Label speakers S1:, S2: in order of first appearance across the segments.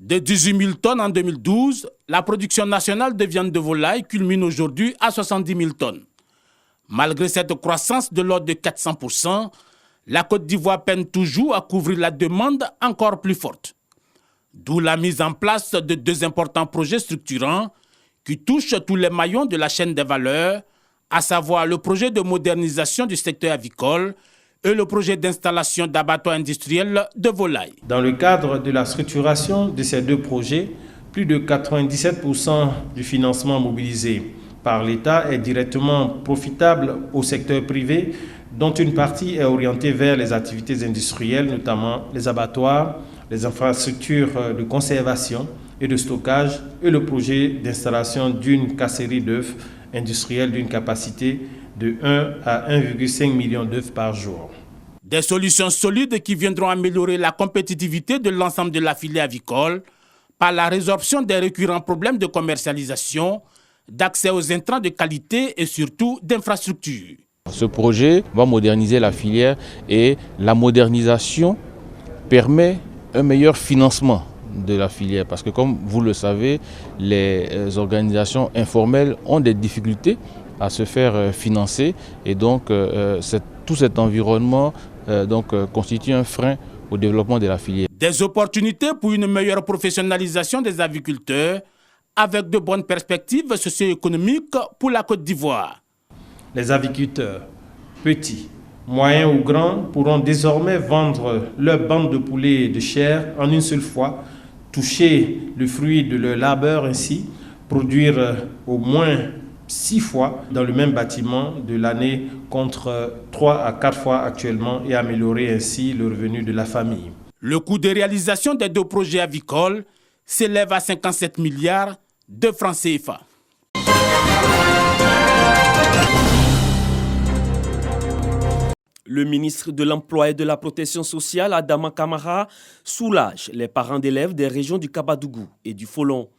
S1: De 18 000 tonnes en 2012, la production nationale de viande de volaille culmine aujourd'hui à 70 000 tonnes. Malgré cette croissance de l'ordre de 400%, la Côte d'Ivoire peine toujours à couvrir la demande encore plus forte. D'où la mise en place de 2 importants projets structurants qui touchent tous les maillons de la chaîne des valeurs, à savoir le projet de modernisation du secteur avicole et le projet d'installation d'abattoirs industriels de volailles.
S2: Dans le cadre de la structuration de ces 2 projets, plus de 97% du financement mobilisé par l'État est directement profitable au secteur privé, dont une partie est orientée vers les activités industrielles, notamment les abattoirs, les infrastructures de conservation et de stockage et le projet d'installation d'une casserie d'œufs industrielle d'une capacité de 1 à 1,5 million d'œufs par jour.
S1: Des solutions solides qui viendront améliorer la compétitivité de l'ensemble de la filière avicole par la résorption des récurrents problèmes de commercialisation, d'accès aux intrants de qualité et surtout d'infrastructures.
S3: Ce projet va moderniser la filière et la modernisation permet un meilleur financement de la filière parce que comme vous le savez, les organisations informelles ont des difficultés à se faire financer et donc tout cet environnement constitue un frein au développement de la filière.
S1: Des opportunités pour une meilleure professionnalisation des aviculteurs avec de bonnes perspectives socio-économiques pour la Côte d'Ivoire.
S2: Les aviculteurs, petits, moyens ou grands, pourront désormais vendre leur bande de poulets et de chair en une seule fois, toucher le fruit de leur labeur ainsi, produire au moins 6 fois dans le même bâtiment de l'année contre 3 à 4 fois actuellement et améliorer ainsi le revenu de la famille.
S1: Le coût de réalisation des 2 projets avicoles s'élève à 57 milliards de francs CFA.
S4: Le ministre de l'Emploi et de la Protection sociale, Adama Kamara, soulage les parents d'élèves des régions du Kabadougou et du Folon.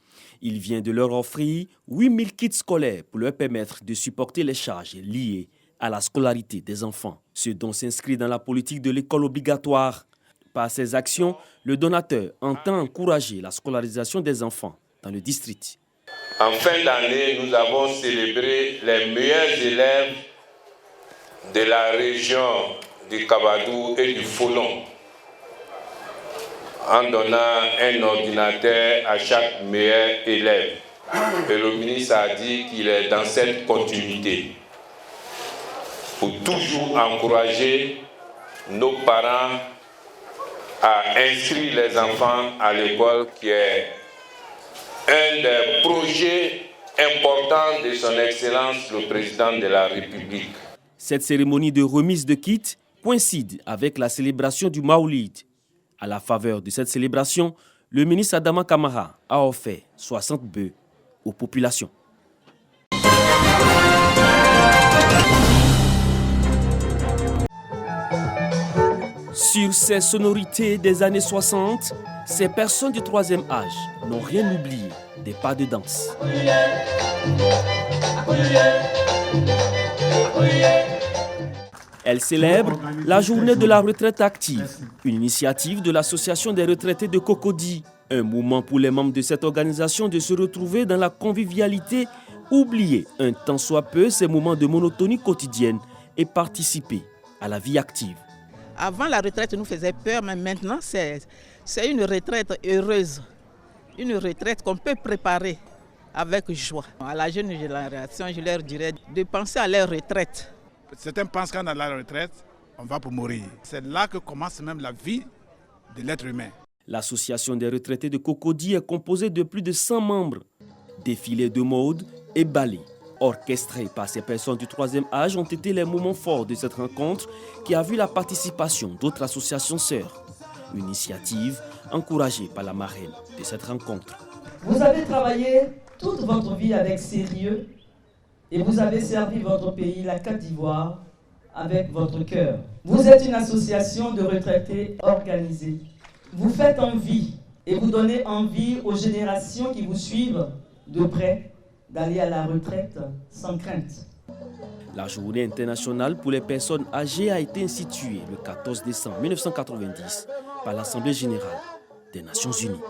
S4: Il vient de leur offrir 8 000 kits scolaires pour leur permettre de supporter les charges liées à la scolarité des enfants, ce dont s'inscrit dans la politique de l'école obligatoire. Par ces actions, le donateur entend encourager la scolarisation des enfants dans le district.
S5: En fin d'année, nous avons célébré les meilleurs élèves de la région du Kabadou et du Folon en donnant un ordinateur à chaque meilleur élève. Et le ministre a dit qu'il est dans cette continuité pour toujours encourager nos parents à inscrire les enfants à l'école, qui est un des projets importants de son Excellence le Président de la République.
S4: Cette cérémonie de remise de kits coïncide avec la célébration du Maoulid. À la faveur de cette célébration, le ministre Adama Kamara a offert 60 bœufs aux populations. Sur ces sonorités des années 60, ces personnes du 3e âge n'ont rien oublié des pas de danse. Elle célèbre la journée de la retraite active, une initiative de l'association des retraités de Cocody. Un moment pour les membres de cette organisation de se retrouver dans la convivialité, oublier un tant soit peu ces moments de monotonie quotidienne et participer à la vie active.
S6: Avant, la retraite nous faisait peur, mais maintenant, c'est une retraite heureuse. Une retraite qu'on peut préparer avec joie. À la jeune génération, je leur dirais de penser à leur retraite.
S7: Certains pensent qu'en allant à la retraite, on va pour mourir. C'est là que commence même la vie de l'être humain.
S4: L'association des retraités de Cocody est composée de plus de 100 membres. Défilés de mode et ballets orchestrés par ces personnes du 3e âge ont été les moments forts de cette rencontre qui a vu la participation d'autres associations sœurs. Une initiative encouragée par la marraine de cette rencontre.
S8: Vous avez travaillé toute votre vie avec sérieux et vous avez servi votre pays, la Côte d'Ivoire, avec votre cœur. Vous êtes une association de retraités organisée. Vous faites envie et vous donnez envie aux générations qui vous suivent de près d'aller à la retraite sans crainte.
S4: La journée internationale pour les personnes âgées a été instituée le 14 décembre 1990 par l'Assemblée générale. des Nations Unies.